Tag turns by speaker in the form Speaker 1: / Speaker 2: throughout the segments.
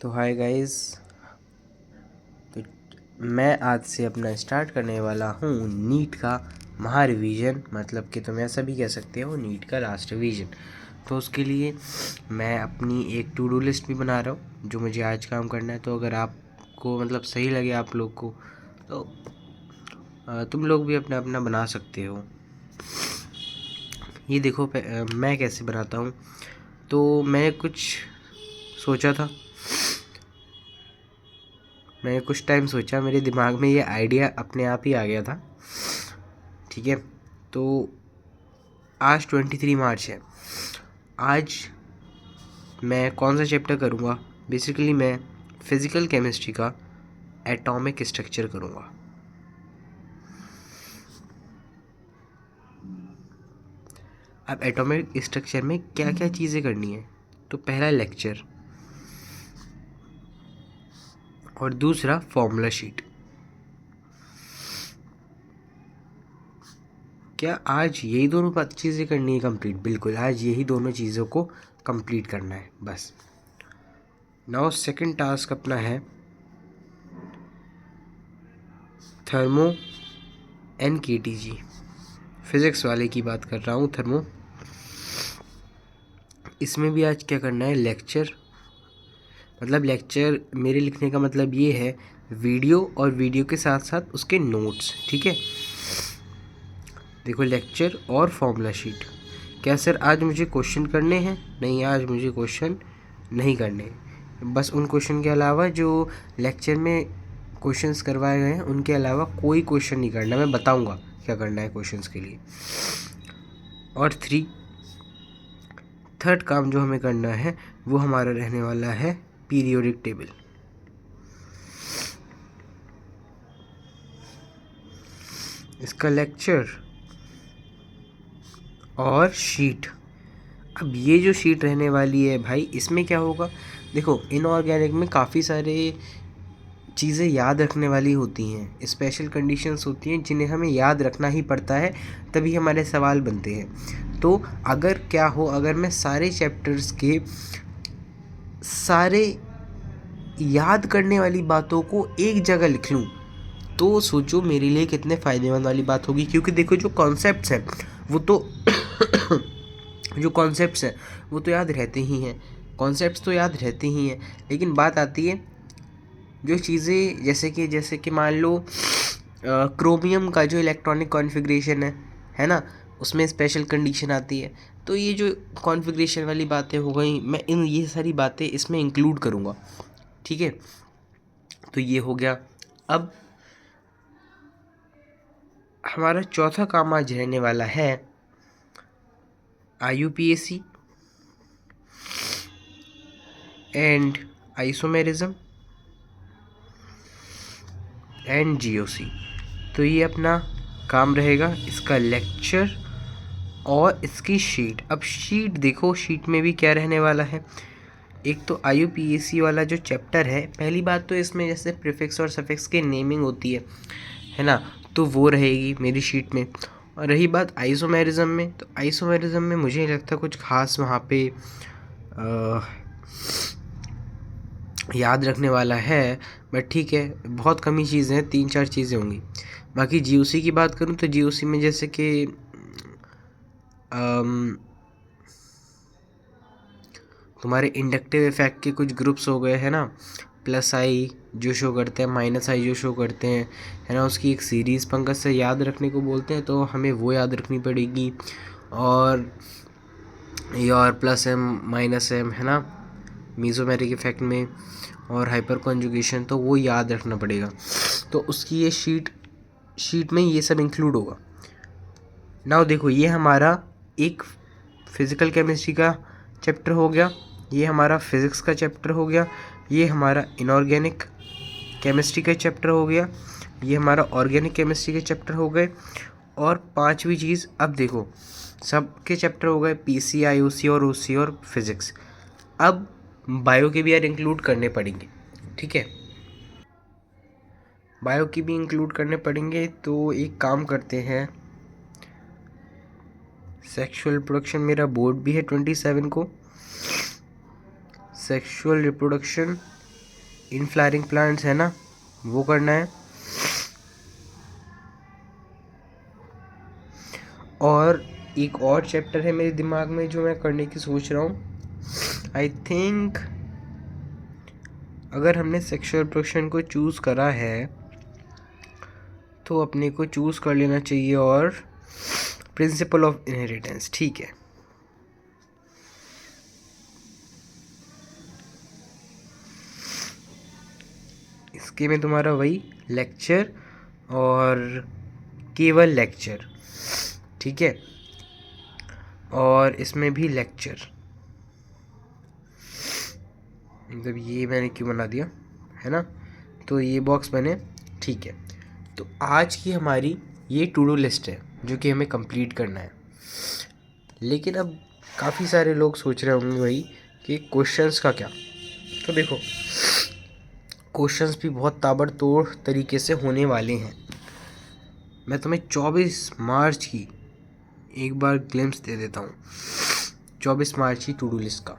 Speaker 1: तो hi guys. तो मैं आज से अपना स्टार्ट करने वाला हूँ नीट का महा रिवीजन, मतलब कि तुम ऐसा भी कह सकते हो नीट का लास्ट रिवीजन। तो उसके लिए मैं अपनी एक टू डू लिस्ट भी बना रहा हूँ जो मुझे आज काम करना है। तो अगर आपको मतलब सही लगे आप लोग को तो तुम लोग भी अपना अपना बना सकते हो। ये देखो मैं कैसे बनाता हूँ। तो मैं कुछ सोचा था, मैंने कुछ टाइम सोचा, मेरे दिमाग में ये आइडिया अपने आप ही आ गया था। ठीक है, तो आज 23 मार्च है। आज मैं कौन सा चैप्टर करूँगा? बेसिकली मैं फिज़िकल केमिस्ट्री का एटॉमिक स्ट्रक्चर करूँगा। अब एटॉमिक स्ट्रक्चर में क्या क्या चीज़ें करनी है? तो पहला लेक्चर और दूसरा फॉर्मूला शीट। क्या आज यही दोनों चीज़ें करनी है कंप्लीट? बिल्कुल, आज यही दोनों चीज़ों को कंप्लीट करना है बस। नाउ सेकंड टास्क अपना है थर्मो NKTG। फिज़िक्स वाले की बात कर रहा हूँ, थर्मो। इसमें भी आज क्या करना है? लेक्चर, मतलब लेक्चर मेरे लिखने का मतलब ये है वीडियो और वीडियो के साथ साथ उसके नोट्स। ठीक है, देखो लेक्चर और फॉर्मूला शीट। क्या सर आज मुझे क्वेश्चन करने हैं? नहीं, आज मुझे क्वेश्चन नहीं करने, बस उन क्वेश्चन के अलावा जो लेक्चर में क्वेश्चंस करवाए गए हैं उनके अलावा कोई क्वेश्चन नहीं करना। मैं बताऊंगा क्या करना है क्वेश्चंस के लिए। और थर्ड काम जो हमें करना है वो हमारा रहने वाला है पीरियोडिक टेबल। इसका लेक्चर और शीट। अब ये जो शीट रहने वाली है भाई, इसमें क्या होगा? देखो इनऑर्गेनिक में काफ़ी सारे चीज़ें याद रखने वाली होती हैं, स्पेशल कंडीशंस होती हैं जिन्हें हमें याद रखना ही पड़ता है, तभी हमारे सवाल बनते हैं। तो अगर क्या हो, अगर मैं सारे चैप्टर्स के सारे याद करने वाली बातों को एक जगह लिख लूँ तो सोचो मेरे लिए कितने फ़ायदेमंद वाली बात होगी। क्योंकि देखो जो कॉन्सेप्ट्स हैं वो तो जो कॉन्सेप्ट्स हैं वो तो याद रहते ही हैं, कॉन्सेप्ट्स तो याद रहते ही हैं, लेकिन बात आती है जो चीज़ें जैसे कि मान लो क्रोमियम का जो इलेक्ट्रॉनिक कॉन्फ़िगरेशन है ना, उसमें स्पेशल कंडीशन आती है। तो ये जो कॉन्फ़िगरेशन वाली बातें हो गई, मैं ये सारी बातें इसमें इंक्लूड करूँगा। ठीक है, तो ये हो गया। अब हमारा चौथा काम आज रहने वाला है IUPAC and isomerism and GOC। तो ये अपना काम रहेगा, इसका लेक्चर और इसकी शीट। अब शीट देखो, शीट में भी क्या रहने वाला है? एक तो IUPAC वाला जो चैप्टर है, पहली बात तो इसमें जैसे प्रीफिक्स और सफिक्स की नेमिंग होती है ना, तो वो रहेगी मेरी शीट में। और रही बात आइसोमेरिज्म में, तो आइसोमेरिज्म में मुझे नहीं लगता कुछ खास वहाँ पे याद रखने वाला है, बट ठीक है, बहुत कम ही चीज़ें हैं, 3-4 चीज़ें होंगी। बाकी GOC की बात करूँ तो GOC में जैसे कि तुम्हारे इंडक्टिव इफेक्ट के कुछ ग्रुप्स हो गए हैं ना, प्लस आई जो शो करते हैं, माइनस आई जो शो करते हैं, है ना, उसकी एक सीरीज़ पंकज से याद रखने को बोलते हैं, तो हमें वो याद रखनी पड़ेगी। और प्लस एम माइनस एम, है ना, मीज़ोमेरिक इफेक्ट में, और हाइपर कॉन्जुगेशन, तो वो याद रखना पड़ेगा। तो उसकी ये शीट में ये सब इंक्लूड होगा। नाउ देखो, ये हमारा एक फिज़िकल केमिस्ट्री का चैप्टर हो गया, ये हमारा फिज़िक्स का चैप्टर हो गया, ये हमारा इनऑर्गेनिक केमिस्ट्री का चैप्टर हो गया, ये हमारा ऑर्गेनिक केमिस्ट्री के चैप्टर हो गए। और पांचवी चीज़, अब देखो सबके चैप्टर हो गए PC, IOC और OC और फिज़िक्स। अब बायो के भी यार इंक्लूड करने पड़ेंगे। ठीक है, बायो की भी इंक्लूड करने पड़ेंगे। तो एक काम करते हैं, सेक्सुअल रिप्रोडक्शन मेरा बोर्ड भी है 27 को, sexual reproduction in flowering plants है ना, वो करना है। और एक और चैप्टर है मेरे दिमाग में जो मैं करने की सोच रहा हूँ। आई थिंक अगर हमने सेक्सुअल रिप्रोडक्शन को चूज़ करा है तो अपने को चूज़ कर लेना चाहिए और प्रिंसिपल ऑफ इनहेरिटेंस। ठीक है, इसके में तुम्हारा वही लेक्चर और केवल लेक्चर, ठीक है, और इसमें भी लेक्चर, मतलब ये मैंने क्यों बना दिया है ना, तो ये बॉक्स बने। ठीक है, तो आज की हमारी ये टू डू लिस्ट है जो कि हमें कंप्लीट करना है। लेकिन अब काफ़ी सारे लोग सोच रहे होंगे भाई कि क्वेश्चंस का क्या। तो देखो, क्वेश्चंस भी बहुत ताबड़तोड़ तरीके से होने वाले हैं। मैं तुम्हें 24 मार्च की एक बार ग्लिम्स दे देता हूँ, 24 मार्च की टू डू लिस्ट का।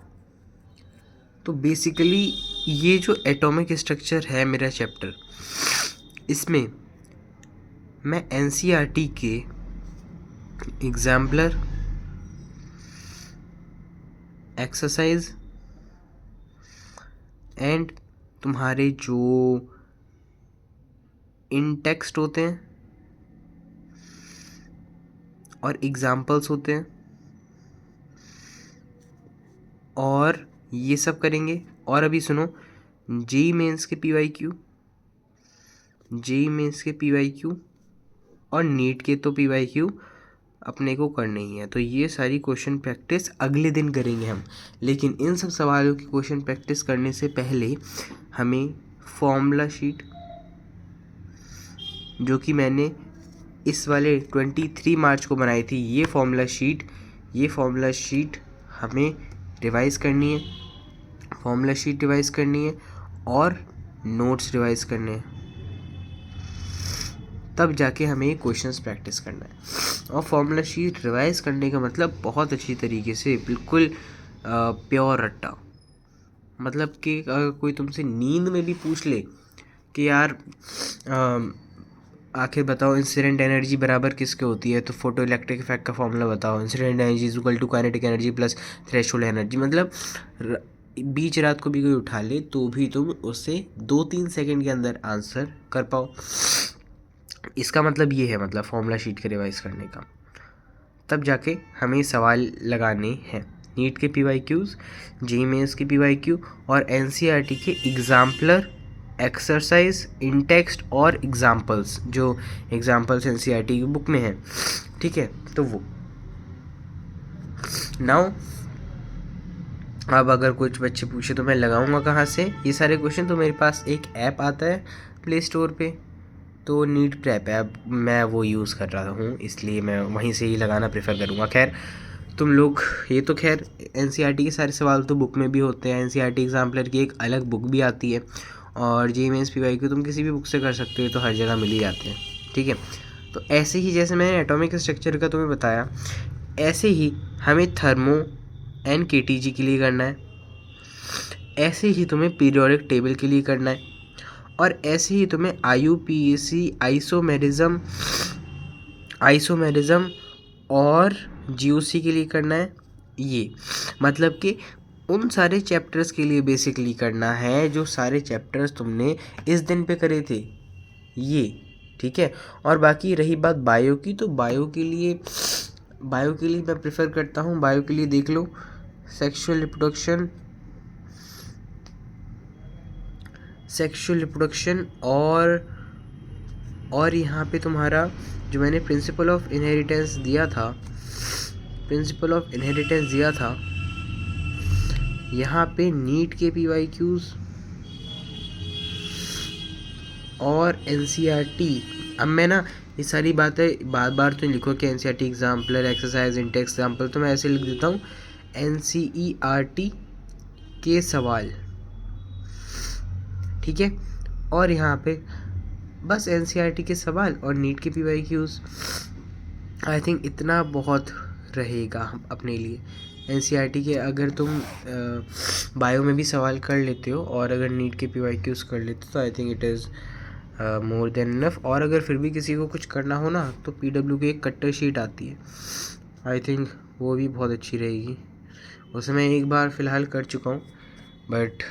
Speaker 1: तो बेसिकली ये जो एटॉमिक स्ट्रक्चर है मेरा चैप्टर, इसमें मैं एनसीईआरटी के एग्जाम्पलर, एक्सरसाइज एंड तुम्हारे जो इन टेक्स्ट होते हैं और एग्जाम्पल्स होते हैं और ये सब करेंगे। और अभी सुनो, जेईई मेंस के पीवाईक्यू, जेईई मेंस के पीवाईक्यू और नीट के तो पीवाईक्यू अपने को करने ही है। तो ये सारी क्वेश्चन प्रैक्टिस अगले दिन करेंगे हम। लेकिन इन सब सवालों की क्वेश्चन प्रैक्टिस करने से पहले हमें फॉर्मूला शीट, जो कि मैंने इस वाले 23 मार्च को बनाई थी, ये फॉर्मूला शीट हमें रिवाइज़ करनी है, फॉर्मूला शीट रिवाइज़ करनी है और नोट्स रिवाइज़ करने हैं, तब जाके हमें क्वेश्चंस प्रैक्टिस करना है। और फॉर्मूला शीट रिवाइज़ करने का मतलब बहुत अच्छी तरीके से, बिल्कुल प्योर रट्टा। मतलब कि अगर कोई तुमसे नींद में भी पूछ ले कि यार आखिर बताओ इंसिडेंट एनर्जी बराबर किसके होती है, तो फोटो इलेक्ट्रिक इफेक्ट का फॉर्मूला बताओ, incident energy is equal to kinetic energy plus threshold energy. मतलब बीच रात को भी कोई उठा ले तो भी तुम उससे 2-3 सेकंड के अंदर आंसर कर पाओ। इसका मतलब ये है, मतलब फॉर्मूला शीट के रिवाइज करने का। तब जाके हमें सवाल लगाने हैं। नीट के पीवाईक्यूज, जेईई मेंस के पीवाईक्यू और एनसीईआरटी के एग्जाम्पलर, एक्सरसाइज, इन टेक्स्ट और एग्जाम्पल्स, जो एग्जाम्पल्स एनसीईआरटी की बुक में हैं। ठीक है, तो वो नाउ अब अगर कुछ बच्चे पूछे तो मैं लगाऊंगा कहाँ से ये सारे क्वेश्चन, तो मेरे पास एक ऐप आता है प्ले स्टोर पे, तो नीट प्रेप ऐप मैं वो यूज़ कर रहा हूँ, इसलिए मैं वहीं से ही लगाना प्रेफर करूँगा। खैर तुम लोग, ये तो खैर एनसीईआरटी के सारे सवाल तो बुक में भी होते हैं, एनसीईआरटी एग्जाम्पलर की एक अलग बुक भी आती है, और जेईई मेंस पीवाईक्यू तुम किसी भी बुक से कर सकते हो, तो हर जगह मिल ही जाते हैं। ठीक है, तो ऐसे ही जैसे मैंने एटॉमिक स्ट्रक्चर का तुम्हें बताया, ऐसे ही हमें थर्मो एंड केटीजी के लिए करना है, ऐसे ही तुम्हें पीरियोडिक टेबल के लिए करना है, और ऐसे ही तुम्हें आईयूपीएसी, आइसोमेरिज्म और जीओसी के लिए करना है। ये मतलब कि उन सारे चैप्टर्स के लिए बेसिकली करना है जो सारे चैप्टर्स तुमने इस दिन पे करे थे ये। ठीक है, और बाकी रही बात बायो की, तो बायो के लिए मैं प्रेफर करता हूँ, बायो के लिए देख लो सेक्सुअल रिप्रोडक्शन और यहाँ पे तुम्हारा जो मैंने प्रिंसिपल ऑफ इनहेरिटेंस दिया था, यहाँ पे नीट के पीवाईक्यूज और एनसीईआरटी। अब मैं ना ये सारी बातें बार बार तो लिखो कि NCERT exemplar, exercise, Intex example, तो मैं ऐसे लिख देता हूँ एनसीईआरटी के सवाल। ठीक है, और यहाँ पे बस एनसीईआरटी के सवाल और नीट के पीवाईक्यूज। आई थिंक इतना बहुत रहेगा हम अपने लिए। एनसीईआरटी के अगर तुम बायो में भी सवाल कर लेते हो और अगर नीट के पीवाईक्यूज कर लेते हो तो I think it is more than enough. और अगर फिर भी किसी को कुछ करना हो ना तो पीडब्ल्यू की एक कट्टर शीट आती है, आई थिंक वो भी बहुत अच्छी रहेगी। उसे मैं एक बार फ़िलहाल कर चुका हूँ, बट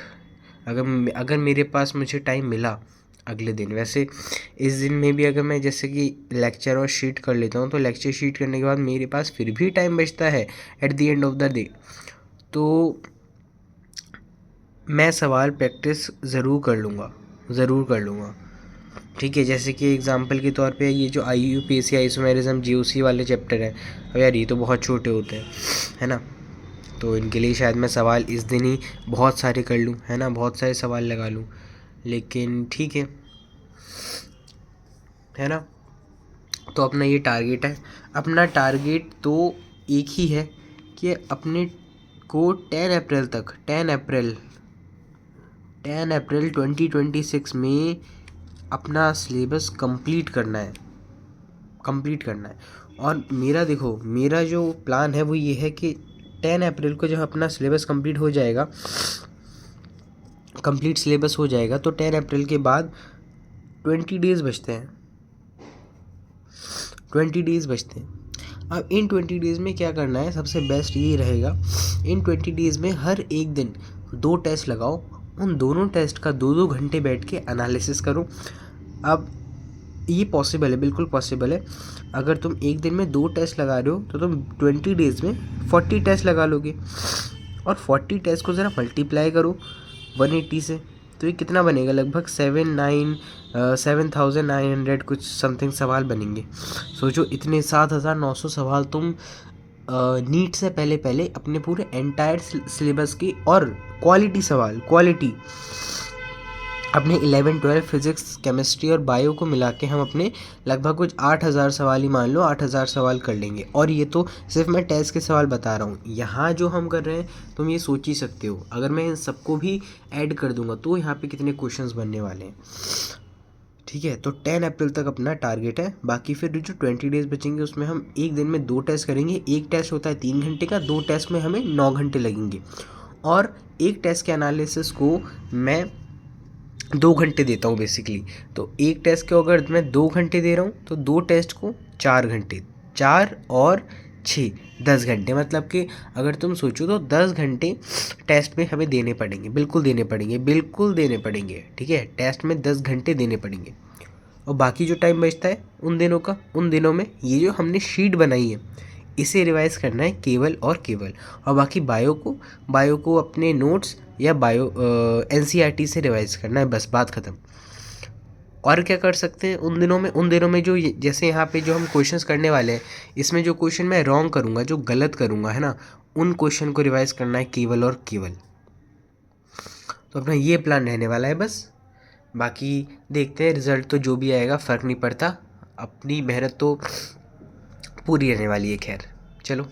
Speaker 1: अगर मेरे पास मुझे टाइम मिला अगले दिन, वैसे इस दिन में भी अगर मैं जैसे कि लेक्चर और शीट कर लेता हूँ तो लेक्चर शीट करने के बाद मेरे पास फिर भी टाइम बचता है at the end of the day, तो मैं सवाल प्रैक्टिस ज़रूर कर लूँगा। ठीक है, जैसे कि एग्जांपल के तौर पे ये जो IUPAC आइसोमेरिज्म GOC वाले चैप्टर हैं, अब यार ये तो बहुत छोटे होते हैं, है ना, तो इनके लिए शायद मैं सवाल इस दिन ही बहुत सारे कर लूँ, है ना, बहुत सारे सवाल लगा लूँ, लेकिन ठीक है ना। तो अपना ये टारगेट है। अपना टारगेट तो एक ही है कि अपने को 10 अप्रैल 2026 में अपना सिलेबस कंप्लीट करना है। और मेरा जो प्लान है वो ये है कि 10 अप्रैल को जब अपना सिलेबस कंप्लीट सिलेबस हो जाएगा तो 10 अप्रैल के बाद 20 डेज़ बचते हैं। अब इन 20 डेज़ में क्या करना है, सबसे बेस्ट ये रहेगा, इन 20 डेज़ में हर एक दिन 2 टेस्ट लगाओ, उन दोनों टेस्ट का 2-2 घंटे बैठ के एनालिसिस करो। अब ये पॉसिबल है, बिल्कुल पॉसिबल है। अगर तुम एक दिन में 2 टेस्ट लगा रहे हो तो तुम 20 डेज़ में 40 टेस्ट लगा लोगे, और 40 टेस्ट को ज़रा मल्टीप्लाई करो 180 से, तो ये कितना बनेगा, लगभग 7,900 कुछ समथिंग सवाल बनेंगे। सोचो, इतने 7,900 सवाल तुम नीट से पहले अपने पूरे एंटायर सिलेबस की, और क्वालिटी अपने 11-12 फिज़िक्स, केमिस्ट्री और बायो को मिला के हम अपने लगभग कुछ 8,000 सवाल ही मान लो, 8,000 सवाल कर लेंगे। और ये तो सिर्फ मैं टेस्ट के सवाल बता रहा हूँ, यहाँ जो हम कर रहे हैं तुम ये सोच ही सकते हो, अगर मैं इन सबको भी ऐड कर दूंगा तो यहाँ पे कितने क्वेश्चंस बनने वाले हैं। ठीक है, तो 10 अप्रैल तक अपना टारगेट है। बाकी फिर जो 20 डेज़ बचेंगे उसमें हम एक दिन में 2 टेस्ट करेंगे। एक टेस्ट होता है 3 घंटे का, 2 टेस्ट में हमें 9 घंटे लगेंगे, और एक टेस्ट के एनालिसिस को मैं 2 घंटे देता हूँ बेसिकली। तो एक टेस्ट को अगर मैं 2 घंटे दे रहा हूँ तो 2 टेस्ट को 4 घंटे, 4 और 6 10 घंटे, मतलब कि अगर तुम सोचो तो 10 घंटे टेस्ट में हमें देने पड़ेंगे, बिल्कुल देने पड़ेंगे। ठीक है, टेस्ट में 10 घंटे देने पड़ेंगे। और बाकी जो टाइम बचता है उन दिनों में ये जो हमने शीट बनाई है इसे रिवाइज़ करना है केवल और केवल। और बाकी बायो को अपने नोट्स या NCERT से रिवाइज़ करना है, बस बात ख़त्म। और क्या कर सकते हैं उन दिनों में जो जैसे यहाँ पे जो हम क्वेश्चंस करने वाले हैं, इसमें जो क्वेश्चन मैं रॉन्ग करूँगा, जो गलत करूँगा, है ना, उन क्वेश्चन को रिवाइज़ करना है केवल और केवल। तो अपना ये प्लान रहने वाला है बस। बाकी देखते हैं, रिज़ल्ट तो जो भी आएगा फ़र्क नहीं पड़ता, अपनी मेहनत तो पूरी रहने वाली है। खैर चलो।